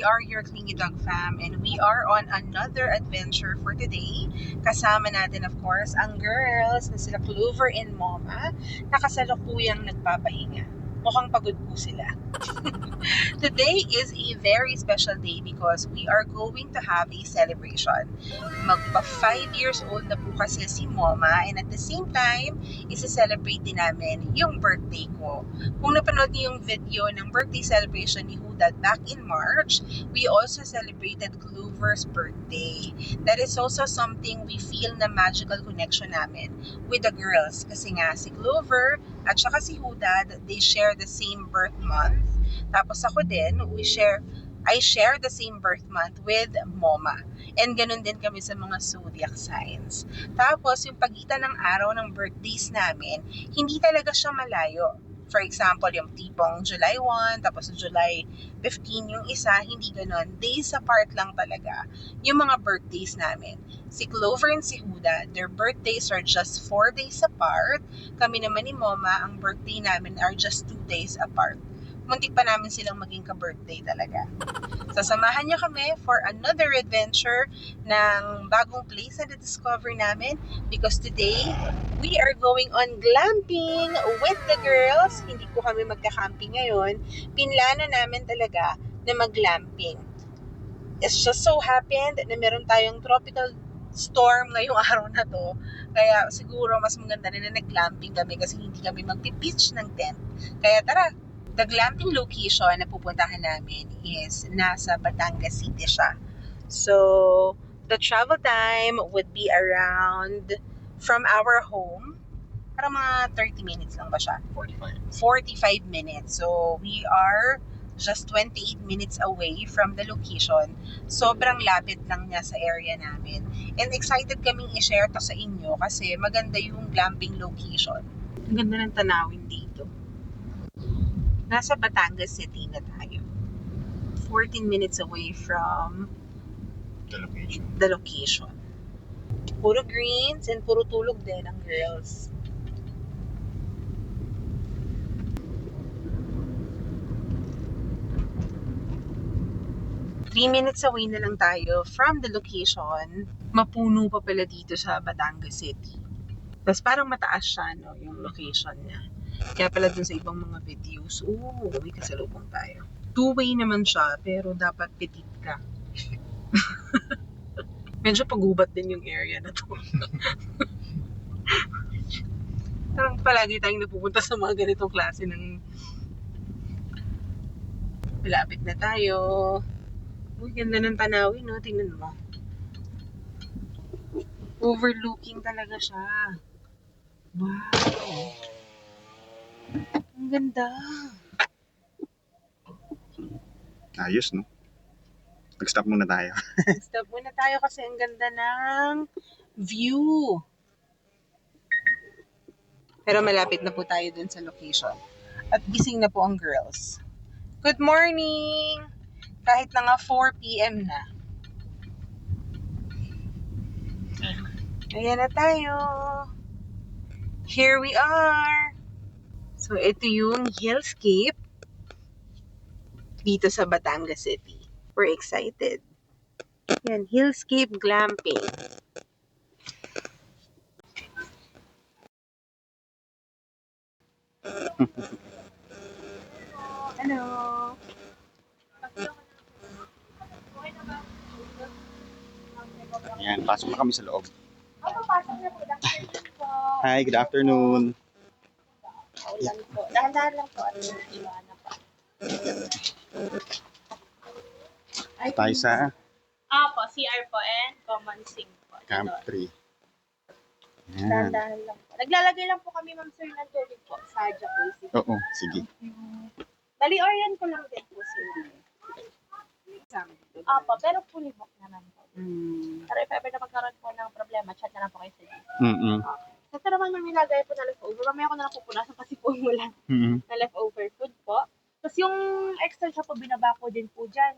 are your Clingy Dog fam and we are on another adventure for today. Kasama natin of course ang girls na sila Clover and Moma na kasalukuyang nagpapahinga. Mukhang pagod po sila. Today is a very special day because we are going to have a celebration. Magpa 5 years old na po kasi si Moma and at the same time, isa-celebrate din namin yung birthday ko. Kung napanood niyo yung video ng birthday celebration ni Hudad back in March, we also celebrated Clover's birthday. That is also something we feel na magical connection namin with the girls. Kasi nga si Clover at saka si Hudad, they share the same birth month. Tapos ako din, I share the same birth month with Moma. And ganun din kami sa mga zodiac signs. Tapos, yung pagitan ng araw ng birthdays namin, hindi talaga siya malayo. For example, yung tipong July 1, tapos July 15, yung isa, hindi ganun. Days apart lang talaga yung mga birthdays namin. Si Clover and si Huda, their birthdays are just 4 days apart. Kami naman ni Moma, ang birthday namin are just 2 days apart. Muntik pa namin silang maging ka-birthday talaga. Sasamahan niyo kami for another adventure ng bagong place na discover namin because today, we are going on glamping with the girls. Hindi po kami magka-camping ngayon. Pinlano namin talaga na mag-glamping. It's just so happened na meron tayong tropical storm ngayong araw na to. Kaya siguro mas maganda na nag-glamping kami kasi hindi kami magpipitch ng tent. Kaya tara! The glamping location na pupuntahan namin is nasa Batangas City siya. So, the travel time would be around from our home, parang mga 30 minutes lang ba siya? 45 minutes. So, we are just 28 minutes away from the location. Sobrang lapit lang niya sa area namin. And excited kaming i-share to sa inyo kasi maganda yung glamping location. Ang ganda ng tanawin dito. Nasa Batangas City na tayo. 14 minutes away from the location. Puro greens and puro tulog din ang girls. Three minutes away na lang tayo from the location. Mapuno pa pala dito sa Batangas City. Tapos parang mataas siya, no, yung location niya. Kaya pala dun sa ibang mga videos, may kasalubong tayo. Two-way naman siya, pero dapat petit ka. Medyo pagubat din yung area na to. Parang palagi tayong napupunta sa mga ganitong klase ng malapit na tayo. Uy, ganda ng tanawin, no? Tingnan mo. Overlooking talaga siya. Wow! Ang ganda. Ayos, no? Nag-stop muna tayo. Stop muna tayo kasi ang ganda ng view. Pero malapit na po tayo dun sa location. At gising na po ang girls. Good morning! Kahit na nga 4 p.m. na. Ayan na tayo. Here we are. So, ito yung hillscape dito sa Batangas City. We're excited. Yan, hillscape glamping. Hello. Ayan, pasok na kami sa loob. Hi, good afternoon. Dahan-dahan lang po. Tayo sa Po, CR po and common sink po. Camp 3. Ayan. Dahan-dahan lang po. Naglalagay lang po kami, ma'am sir, ng tubig po sa jacuzzi. Oo, sige. Bali-orient ko lang din po sila. Pero fully book naman po. Pero if ever na magkaroon po ng problema, chat na lang po kayo sa GC. Kasi naman may nilagay po na leftover. Mamaya ko na lang pupunasan kasi po mula na leftover food po. Tapos yung extra siya po, binaba ko din po dyan.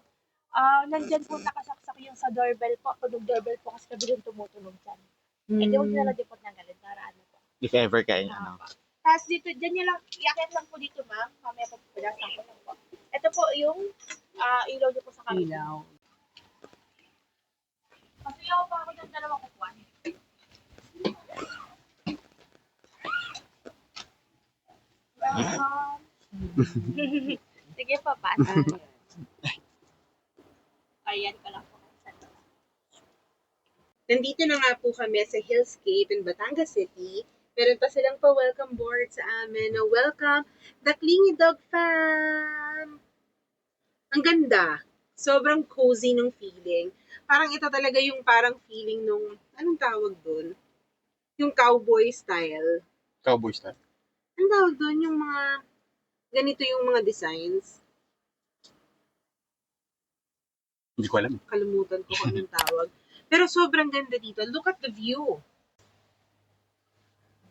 Nandyan po nakasaksak yung sa doorbell po. Tunog doorbell po kasi kabiling tumutunog dyan. Hindi mo nilalagay po ng galit para ano po. If ever kayo, ano. Tapos dito, dyan nyo lang, iakit lang po dito ma'am. Mamaya po pupunasan ko lang po. Ito po yung Ilaw niyo po sa kanila. Ilaw. Kasi ako pa ako ng dalawang kukuan. Sige pa, pasa. Ayan ka lang po. Nandito na nga po kami sa Hillscape in Batangas City. Meron pa silang pa-welcome board sa amin na welcome the Clingy Dog Fam! Ang ganda. Sobrang cozy nung feeling. Parang ito talaga yung parang feeling nung, anong tawag dun? Yung cowboy style. Cowboy style. Anong tawag dun? Yung mga, ganito yung mga designs. Hindi ko alam. Kalimutan ko kung anong tawag. Pero sobrang ganda dito. Look at the view.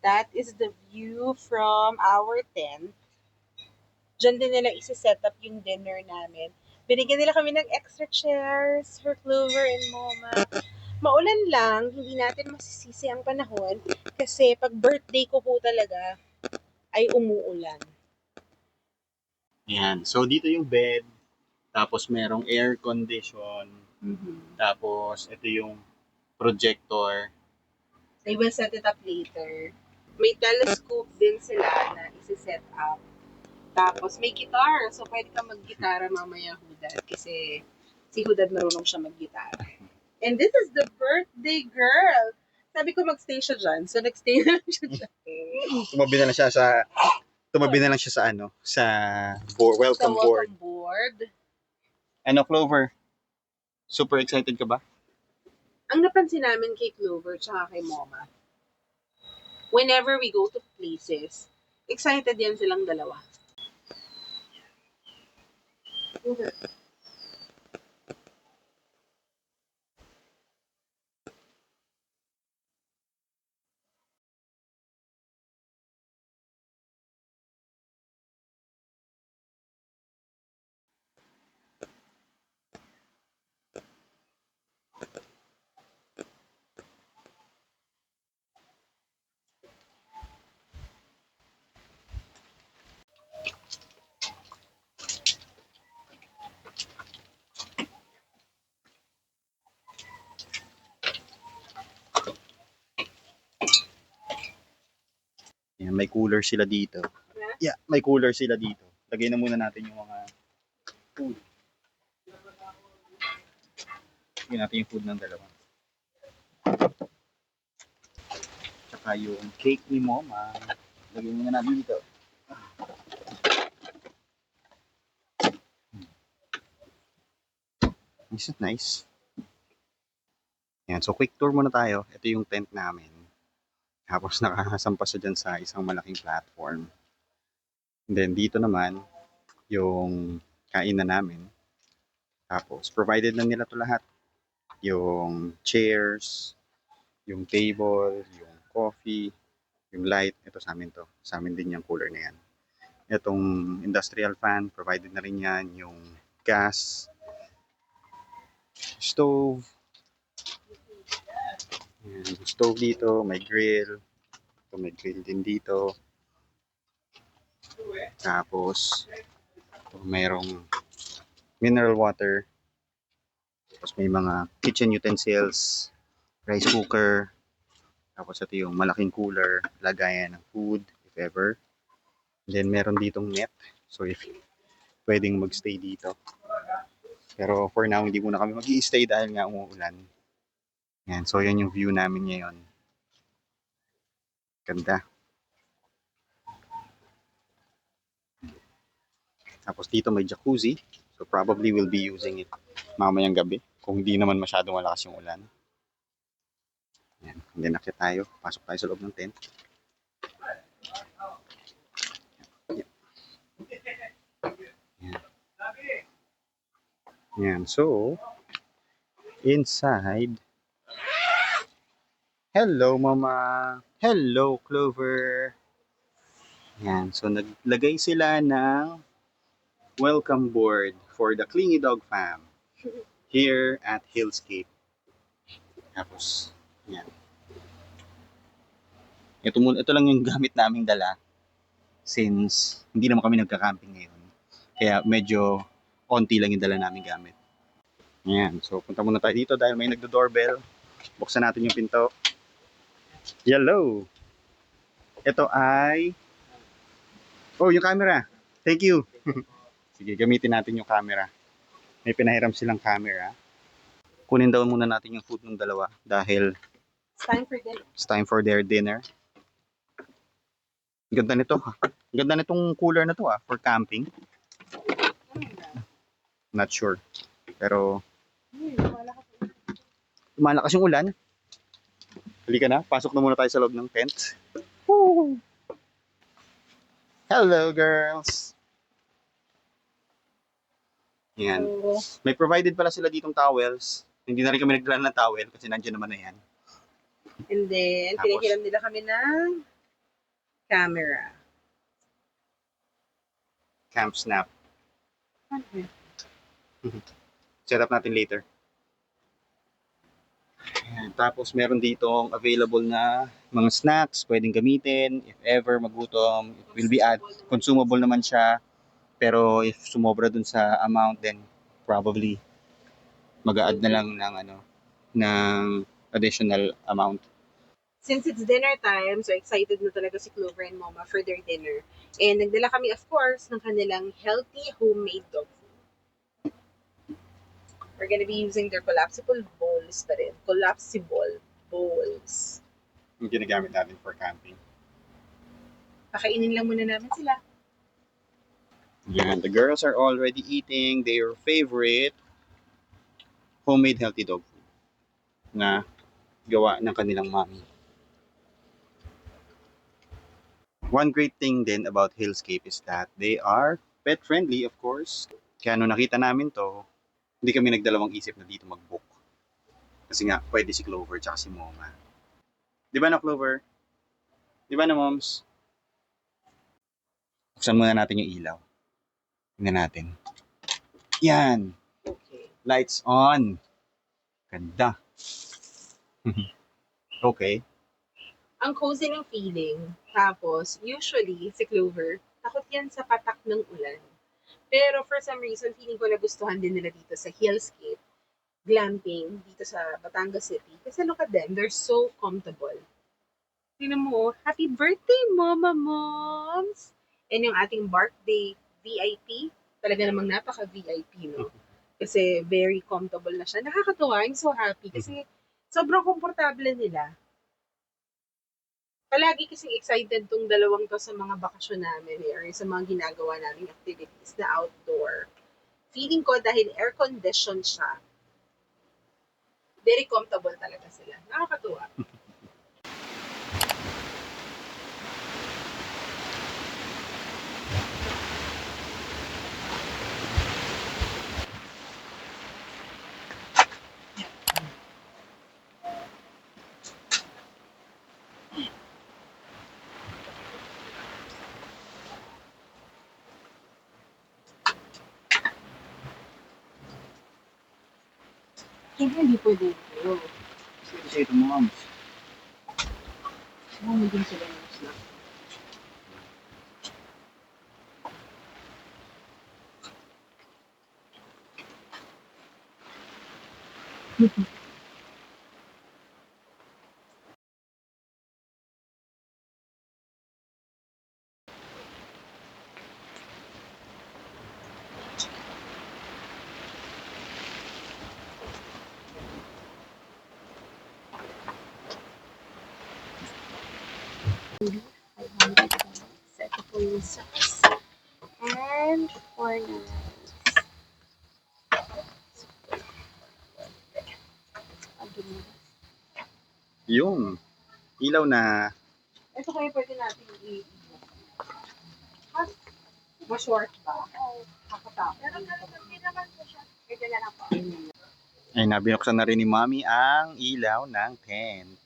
That is the view from our tent. Diyan din nila isi-set up yung dinner namin. Binigyan nila kami ng extra chairs for Clover and Mama. Maulan lang, hindi natin masisisi ang panahon kasi pag birthday ko po talaga ay umuulan. Ayan. So, dito yung bed. Tapos, merong air condition. Tapos, ito yung projector. I will set it up later. May telescope din sila na isi-set up. Tapos may guitar. So pwede ka mag-gitara mamaya, Hudad. Kasi si Hudad marunong siya mag-gitara. And this is the birthday girl. Sabi ko magstay siya dyan. So nagstay na lang siya dyan. Tumabi na lang siya sa welcome Sa board. welcome board. Ano, Clover? Super excited ka ba? Ang napansin namin kay Clover tsaka kay Mama, whenever we go to places, excited yan silang dalawa. Ayan, may cooler sila dito. Yeah, may cooler sila dito. Lagay na muna natin yung mga food. Lagay natin yung food ng dalawa. Tsaka yung cake ni Mama. Lagay muna natin dito. This is nice. Ayan, so quick tour muna tayo. Ito yung tent namin. Tapos nakasampa siya dyan sa isang malaking platform. And then dito naman, yung kainan namin. Tapos provided na nila to lahat. Yung chairs, yung table, yung coffee, yung light. Ito sa amin to. Sa amin din yung cooler na yan. Itong industrial fan, provided na rin yan. Yung gas, stove. Yung stove dito, may grill. Ito, may grill din dito. Tapos, mayroong mineral water. Tapos may mga kitchen utensils, rice cooker. Tapos ito yung malaking cooler, lagayan ng food, if ever. And then meron ditong net. So if pwedeng magstay dito. Pero for now, hindi muna kami mag-i-stay dahil nga umuulan. Yan, so yan yung view namin ngayon. Ganda. Tapos dito may jacuzzi. So probably we'll be using it mamayang gabi. Kung hindi naman masyadong malakas yung ulan. Yan. And then akit tayo. Pasok tayo sa loob ng tent. Yan. Yan. So, inside. Hello, Mama. Hello, Clover. Yan. So, naglagay sila ng welcome board for the Clingy Dog Fam here at Hillscape. Tapos, yan. Ito lang yung gamit naming dala since hindi naman kami nagka-camping ngayon. Kaya medyo Konti lang yung dala namin gamit. Ayan. So, punta muna tayo dito dahil may nagdo-doorbell. Buksan natin yung pinto. Hello! Ito ay... Oh, yung camera. Thank you. Sige, gamitin natin yung camera. May pinahiram silang camera. Kunin daw muna natin yung food ng dalawa dahil It's time for dinner. it's time for their dinner. Ang ganda nito. Ang ganda nitong cooler na to for camping. Not sure. Pero lumalakas yung ulan. Halika na, pasok na muna tayo sa loob ng tent. Woo! Hello girls! Yan. May provided pala sila ditong towels. Hindi na rin kami nagdala ng towel kasi nandiyan naman na yan. And then, Tapos? pinahiram nila kami ng camera. Camp Snap. Set up natin later. Ayan. Tapos meron ditong available na mga snacks pwedeng gamitin if ever magutom. It will be consumable naman siya. Pero if sumobra dun sa amount, then probably mag-a-add na lang ng additional amount. Since it's dinner time, so excited na talaga si Clover and Mama for their dinner. And nagdala kami, of course, ng kanilang healthy homemade dog food. We're gonna be using their collapsible bowls pa rin. Collapsible bowls. Yung ginagamit natin for camping. Pakainin lang muna namin sila. Yan, the girls are already eating their favorite homemade healthy dog food na gawa ng kanilang mommy. One great thing din about Hillscape is that they are pet friendly, of course. Kaya nung nakita namin to, hindi kami nagdalawang isip na dito mag-book. Kasi nga, pwede si Clover tsaka si Moma. Di ba na, Clover? Di ba na, Moms? Buksan muna natin yung ilaw. Tingnan natin. Yan. Okay. Lights on. Ganda. Okay. Ang cozy ng feeling. Tapos, usually, si Clover, takot yan sa patak ng ulan. Pero for some reason, feeling ko nagustuhan din nila dito sa Hillscape glamping dito sa Batangas City. Kasi look at them, they're so comfortable. Tingnan mo, happy birthday, Mama Moms! And yung ating birthday VIP, talaga namang napaka-VIP, no? Kasi very comfortable na siya. Nakakatuwa, I'm so happy kasi sobrang komportable nila. Palagi kasing excited tong dalawang to sa mga bakasyon namin or sa mga ginagawa naming activities na outdoor. Feeling ko dahil air-conditioned siya, very comfortable talaga sila. Nakakatuwa. Hindi pwede ito. Sige, say to Moms. Hindi din sila ng snack. Set of sauce. And 4 nuts. Yung ilaw na. Ito kaya pwede natin ma-short ba? Kakatapos. Pero hindi naman po siya. Ito na lang po. Ay, nabinuksan na rin ni Mommy ang ilaw ng tent.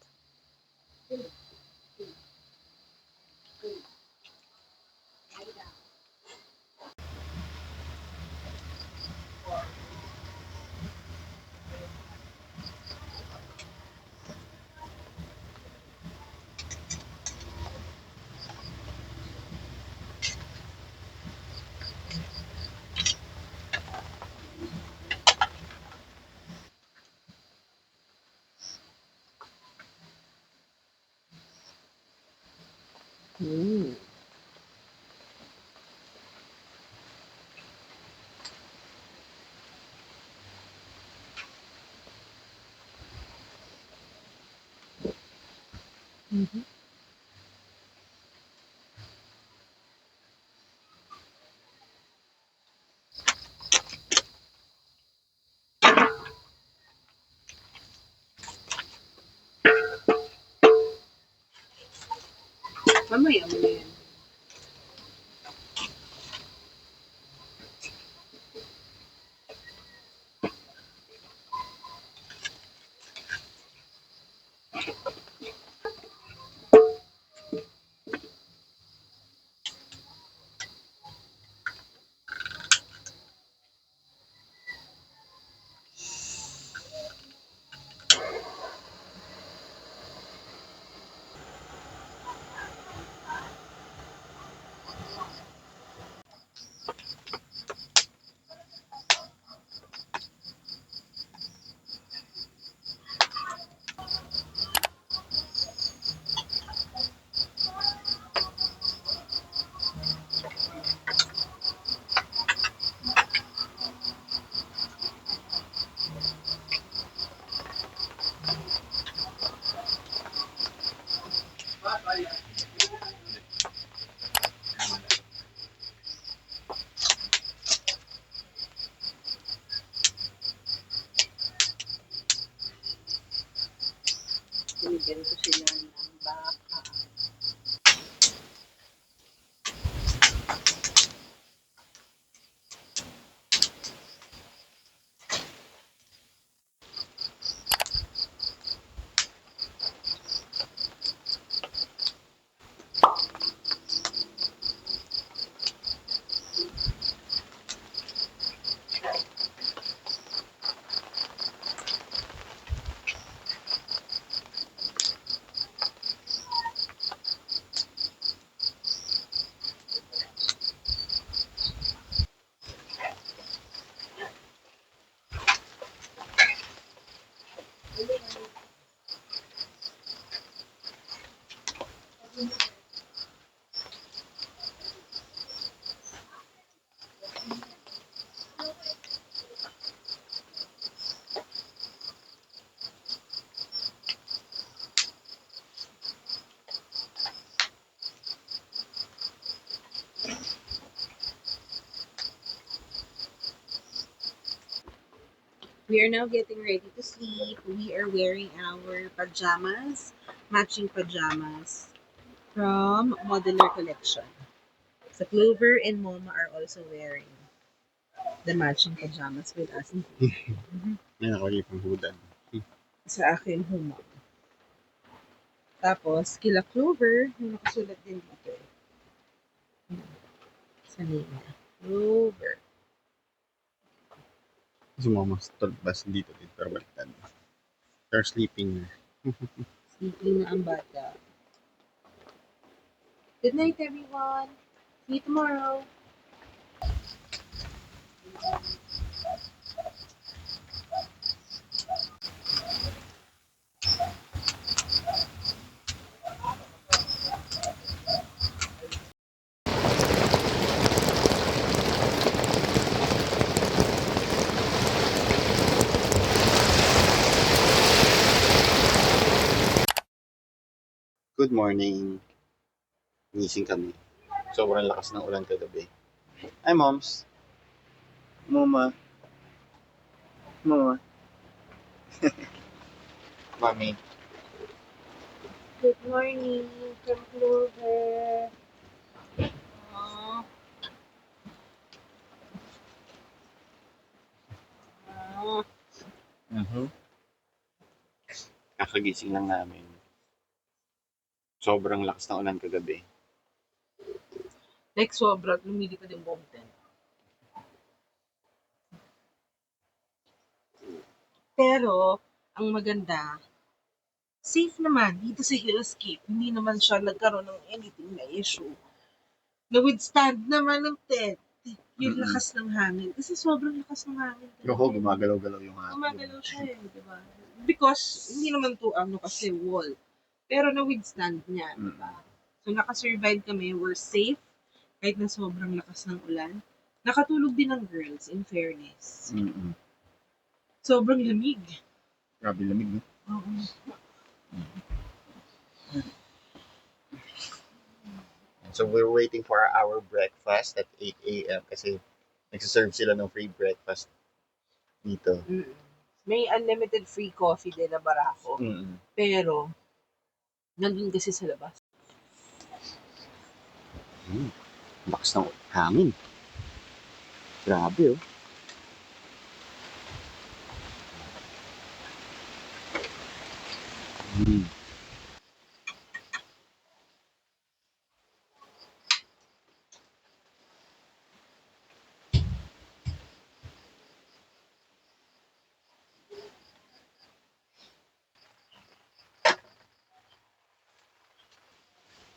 Mm. Mhm. Mamaya mo na yan. Binigyan ko sila ng baka. We are now getting ready to sleep. We are wearing our pajamas, matching pajamas from Modular Collection. So Clover and Moma are also wearing the matching pajamas with us. May nakalagay pang hudan. Sa akin, humok. Tapos, kila Clover, may nakasulat din dito. Sa name niya. Clover. Sumama sa bus dito pero baliktad. They're sleeping na. Sleeping na ang bata. Good night, everyone. See you tomorrow. Good morning. Gising kami. Sobrang lakas ng ulan kagabi. Hi, moms. Mama. Mama. Mommy. Good morning from Clover. Aww. Aww. Kakagising lang namin. Sobrang lakas ng ulan kagabi. Like, sobra. Lumilipad yung buong tent. Pero, ang maganda, safe naman dito sa Hillscape. Hindi naman siya nagkaroon ng anything na issue. Na-withstand naman ng tent. Yung lakas ng hangin. Kasi sobrang lakas ng hangin. Oo, gumagalaw-galaw yung hangin. Gumagalaw siya eh, di ba? Because, hindi naman to kasi wall. Pero na-withstand niya, di ba? So, nakasurvive kami. We're safe kahit na sobrang lakas ng ulan. Nakatulog din ang girls, in fairness. Sobrang lamig. Grabe lamig, no? Oo. So we're waiting for our breakfast at 8 a.m. kasi nagsiserve sila ng free breakfast dito. May unlimited free coffee din na barako. Pero, nandun kasi sa labas. Lakas ng hangin. Grabe, oh.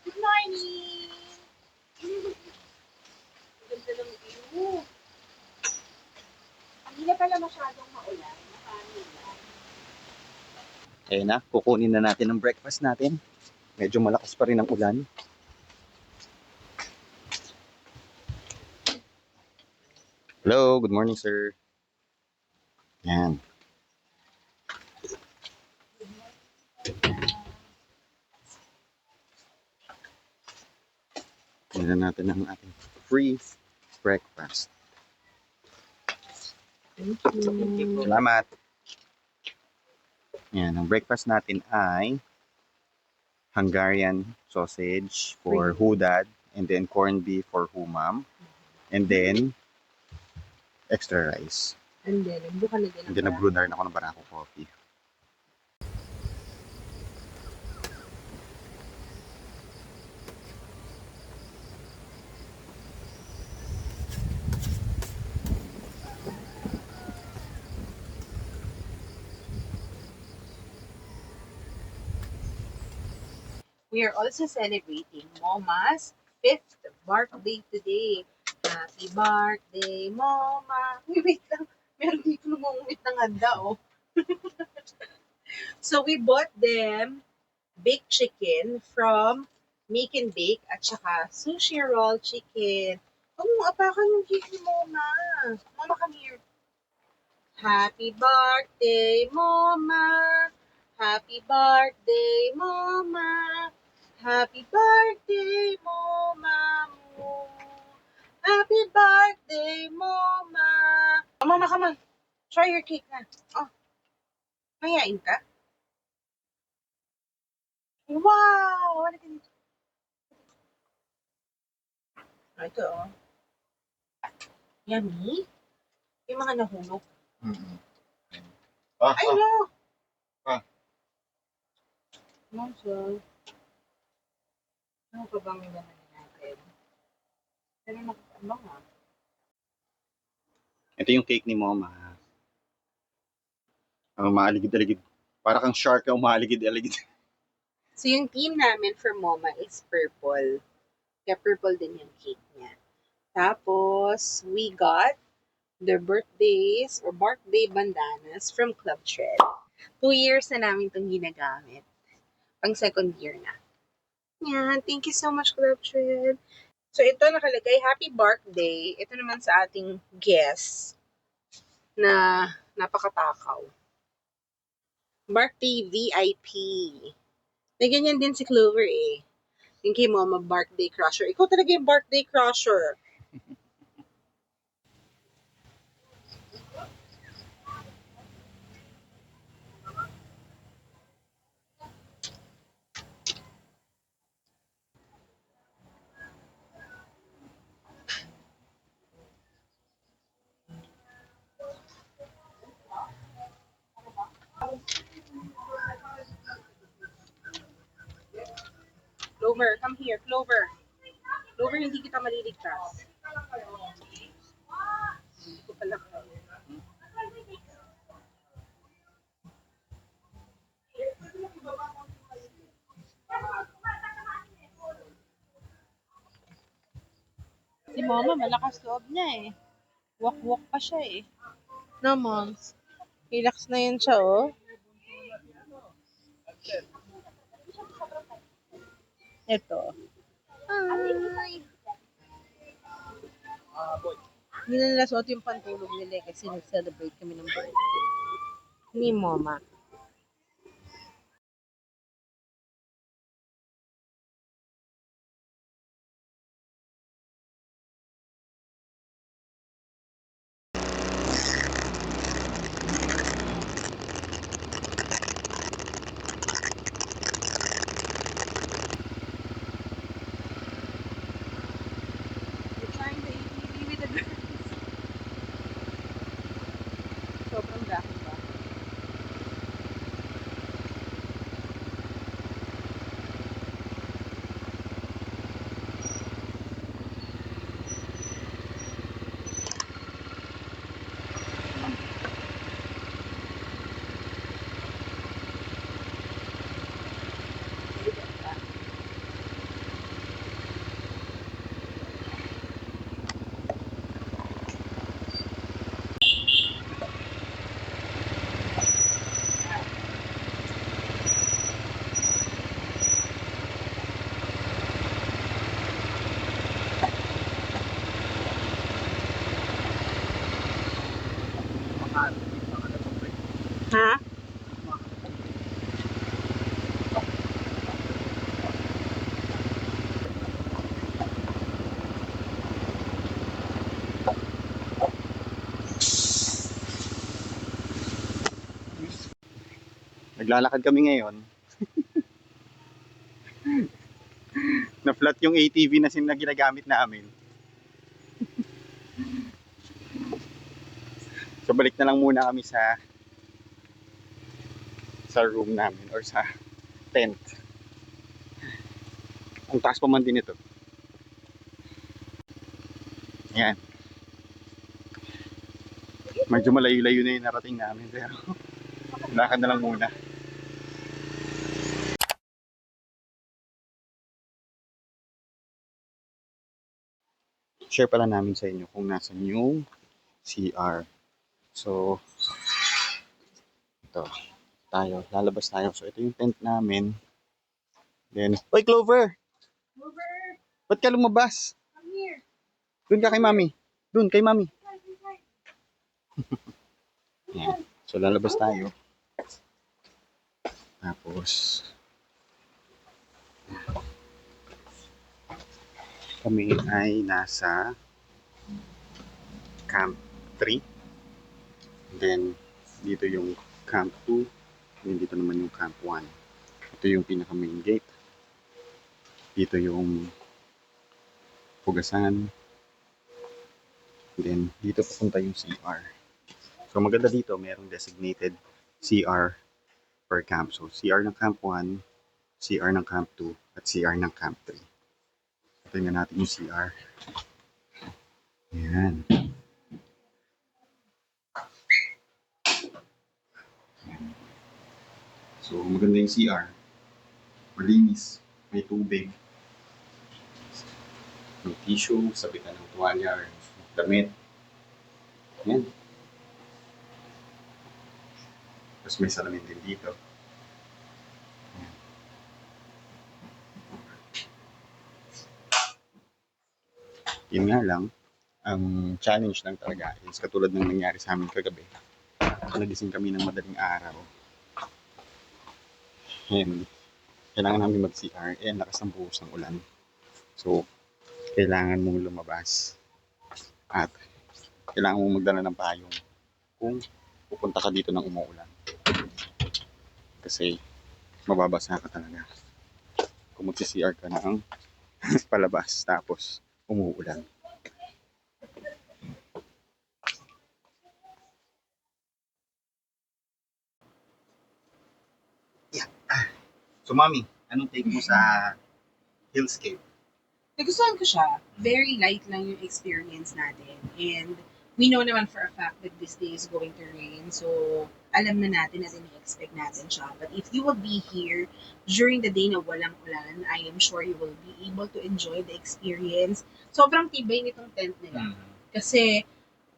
Good morning! Ganda ng view. Hindi na pala masyadong maulan. Nakahangin. Ayun na, kukunin na natin ang breakfast natin. Medyo malakas pa rin ang ulan. Hello, good morning, sir. Yan. Kunin na natin ang ating free breakfast. Thank you. Salamat. Yan, ang breakfast natin ay Hungarian sausage for Hudad, and then corned beef for Humam, and then extra rice. And then, nagbuka na din. And then nag-brew na rin ako ng Barako coffee. We are also celebrating Moma's 5th birthday today. Happy birthday, Moma! Uy, wait lang. Meron dito lumungumit ng handa, oh. So, we bought them baked chicken from Make and Bake at saka sushi roll chicken. Huwag mong apakan yung cake ni Moma. Moma, come here. Happy birthday, Moma! Happy birthday, Moma! Happy birthday, Moma mo. Happy birthday, Moma. Oh, Mama, come on. Try your cake na. Oh. Mayain ka? Wow! Ano ka dito? Ito, oh. Yummy. Yung mga nahulog. Ay, no! No, sir. Ano pa bang may laman natin? Pero nakakabang, ah. Ito yung cake ni Mama. Ang maaligid-aligid. Para kang shark ang maaligid-aligid. So, yung team namin for Moma is purple. Kaya purple din yung cake niya. Tapos, we got the birthdays or birthday bandanas from Club Tread. 2 years na namin itong ginagamit. Pang second year na. Yan. Thank you so much, Club Tread. So, ito nakalagay, happy birthday. Ito naman sa ating guest na napakatakaw. Birthday VIP. Na ganyan din si Clover eh. Yung kay Mama, birthday crusher. Ikaw talaga yung birthday crusher. Clover, come here. Clover. Clover, hindi kita maliligtas. Hindi ko pala. Si Mama, malakas loob niya eh. Walk-walk pa siya eh. No, Moms? Relax na yun siya, oh. Ito. Hindi na nila suot yung pantulog nila kasi nag-celebrate kami ng birthday ni Mama. We're trying the ATV with the girls. Sobrang dahil ba? Ha? Naglalakad kami ngayon. Na-flat yung ATV na ginagamit namin. So balik na lang muna kami sa room namin or sa tent. Ang taas pa man din ito. Ayan. Medyo malayo-layo na yung narating namin pero lakad na lang muna. Share pala namin sa inyo kung nasan yung CR. So, ito. Lalabas tayo. So, ito yung tent namin. Then, Oy, Clover! Clover! Ba't ka lumabas? Come here! Doon ka kay Mami. Doon, kay Mami. Yan. So, lalabas tayo. Tapos, kami ay nasa Camp 3. Then, dito yung Camp 2. Then, dito naman yung Camp 1. Ito yung pinaka main gate. Dito yung pugasan. Then, dito papunta yung CR. So, maganda dito, mayroong designated CR per camp. So, CR ng Camp 1, CR ng Camp 2, at CR ng Camp 3. Tingnan natin yung CR. Ayan. So, maganda yung CR. Malinis. May tubig. May tissue, sabitan ng tuwalya, or damit. Ayan. Tapos may salamin din dito. Ayan. Yun nga lang, ang challenge lang talaga is katulad ng nangyari sa amin kagabi. Nagising kami ng madaling araw. And kailangan namin mag-CR. And lakas ng buhos ng ulan. So, kailangan mong lumabas. At kailangan mong magdala ng payong kung pupunta ka dito ng umuulan. Kasi mababasa ka talaga. Kung mag-CR ka ng palabas tapos umuulan. Yeah. So, Mami, anong take mo sa hillscape? Nagustuhan ko siya. Very light lang yung experience natin. And we know naman for a fact that this day is going to rain. So, alam na natin i-expect natin siya. But if you will be here during the day na walang ulan, I am sure you will be able to enjoy the experience. Sobrang tibay nitong tent nila. Kasi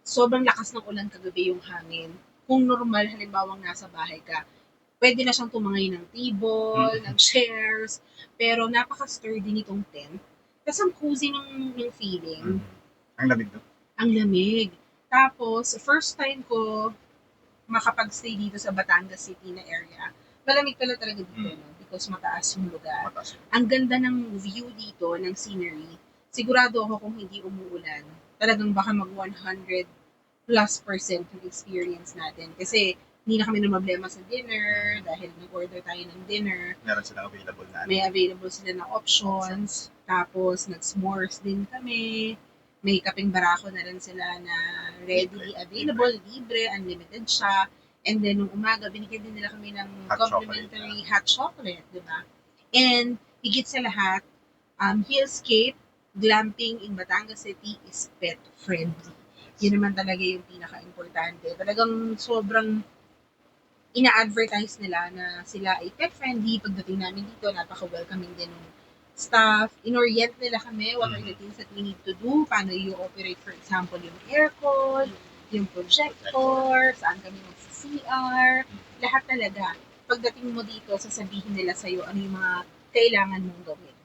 sobrang lakas ng ulan kagabi yung hangin. Kung normal, halimbawang nasa bahay ka, pwede na siyang tumangay ng table, ng chairs, pero napaka-sturdy nitong tent. Tapos ang cozy ng feeling. Ang lamig doon. Ang lamig. Tapos, first time ko makapag-stay dito sa Batangas City na area. Malamig pala talaga dito, no? Because mataas yung lugar. Ang ganda ng view dito, ng scenery. Sigurado ako kung hindi umuulan, talagang baka mag 100+% yung experience natin. Kasi hindi na kami problema sa dinner dahil nag-order tayo ng dinner. Meron silang available na. May available sila na options. Tapos, nag-s'mores din kami. May kapeng barako na rin sila na readily available, libre, unlimited siya. And then, nung umaga, binigyan din nila kami ng complimentary hot chocolate, di ba? And, higit sa lahat, Hillscape Glamping in Batangas City is pet-friendly. Yun naman talaga yung pinaka-importante. Talagang sobrang ina-advertise nila na sila ay pet-friendly. Pagdating namin dito, napaka-welcoming din ng staff. In-orient nila kami what are the things that we need to do, paano i-operate, for example, yung aircon, yung projector, saan kami mag-CR, lahat talaga. Pagdating mo dito, sasabihin nila sa'yo ano yung mga kailangan mong gawin.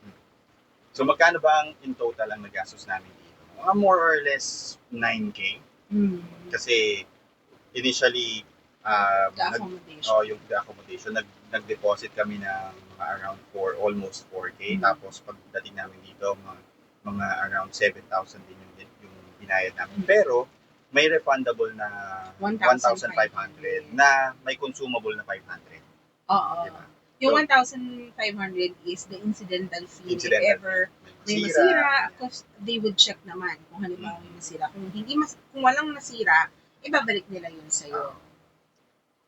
So magkano ba ang in total ang nagastos namin dito? Mga more or less 9K. Kasi initially, The accommodation. yung the accommodation, nag-deposit kami ng mga around almost 4K. Tapos pagdating namin dito, mga around 7,000 din yung binayad namin. Pero may refundable na 1,500 na may consumable na 500. Oo. Diba? Yung 1,500 is the incidental fee. If ever may masira, of course, they would check naman kung halimbawa may masira. Kung walang nasira, ibabalik nila yun sa'yo.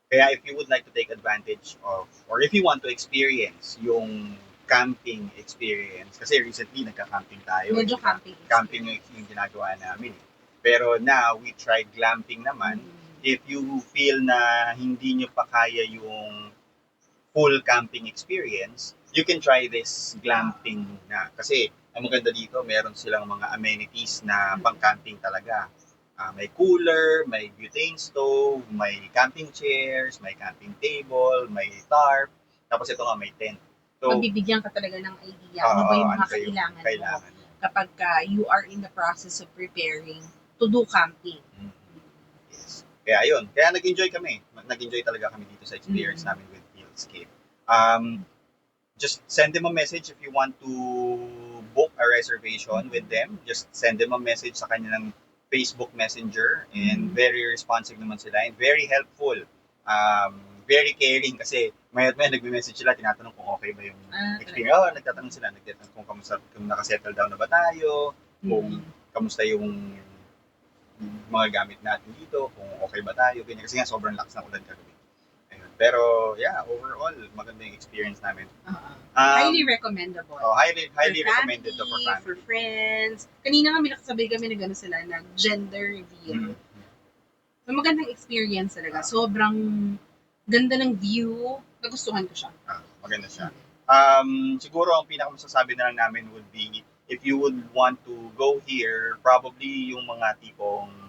Kaya if you would like to take advantage of, or if you want to experience yung camping experience, kasi recently nagka-camping tayo. Medyo camping. Camping yung ginagawa namin. Pero now, we tried glamping naman. If you feel na hindi nyo pa kaya yung full camping experience, you can try this glamping na. Kasi ang maganda dito, meron silang mga amenities na pang-camping talaga. May cooler, may butane stove, may camping chairs, may camping table, may tarp, tapos ito nga may tent. So, magbibigyan ka talaga ng idea ano ba yung mga kailangan mo kapag you are in the process of preparing to do camping. Yes. Kaya yun. Kaya nag-enjoy kami. Nag-enjoy talaga kami dito sa experience namin with Hillscape. Just send them a message if you want to book a reservation with them. Just send them a message sa kanilang Facebook Messenger, and very responsive naman sila and very helpful. Very caring kasi may nagme-message sila, tinatanong kung okay ba yung experience. Nagtatanong sila, kung kamusta, kung naka-settle down na ba tayo, kung kamusta yung mga gamit natin dito, kung okay ba tayo, ganyan. Kasi nga sobrang lakas ng ulan kagabi. Pero yeah, overall, maganda yung experience namin. Highly recommendable. Highly family, recommended to for family. For friends. Kanina kami nakasabay kami na gano'n sila, nag-gender reveal. So magandang experience talaga. Sobrang ganda ng view. Nagustuhan ko siya. Maganda siya. Siguro ang pinakamasasabi na lang namin would be, if you would want to go here, probably yung mga tipong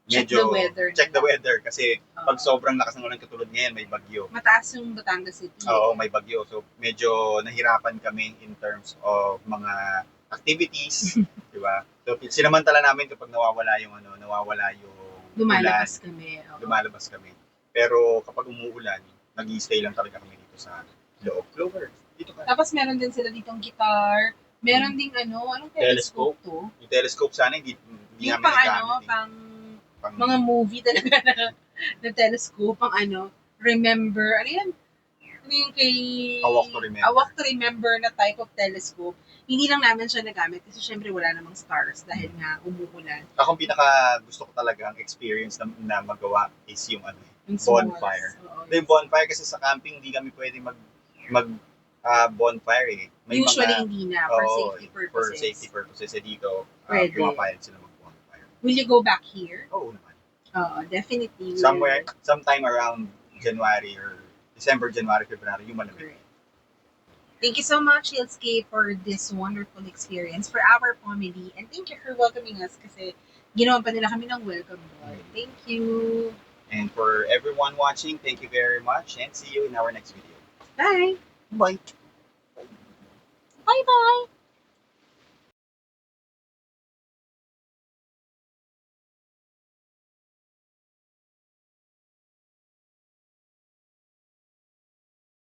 medyo check the weather kasi pag sobrang lakas ng ulan katulad ngayon, may bagyo. Mataas yung Batangas City. Oo, may bagyo. So medyo nahirapan kami in terms of mga activities, di ba? So sinamantala namin kapag nawawala yung lumalabas ulan, kami. Lumalabas kami. Pero kapag umuulan, nag-i-stay lang talaga kami dito sa loob. Clover, dito ka. Tapos meron din sila ditong guitar. Meron ding anong telescope to? Yung telescope sana hindi yung namin pang mga movie talaga na telescope, pang remember, ano yan? Ano yung kay A Walk to Remember. A Walk to Remember na type of telescope. Hindi lang namin siya nagamit kasi syempre wala namang stars dahil nga umuulan. Akong pinaka gusto ko talaga ang experience na magawa is yung bonfire. Yung bonfire kasi sa camping hindi kami pwede mag bonfire eh. May usually hindi na for safety purposes. For safety purposes dito, pumapayag sila mag-bonfire. Will you go back here? Oo naman. Definitely. Sometime around January or December, January, February, yung malamig. Thank you so much, Hillscape, for this wonderful experience for our family. And thank you for welcoming us kasi ginawa pa nila kami ng welcome board. Thank you. And for everyone watching, thank you very much and see you in our next video. Bye. Bye. Bye-bye!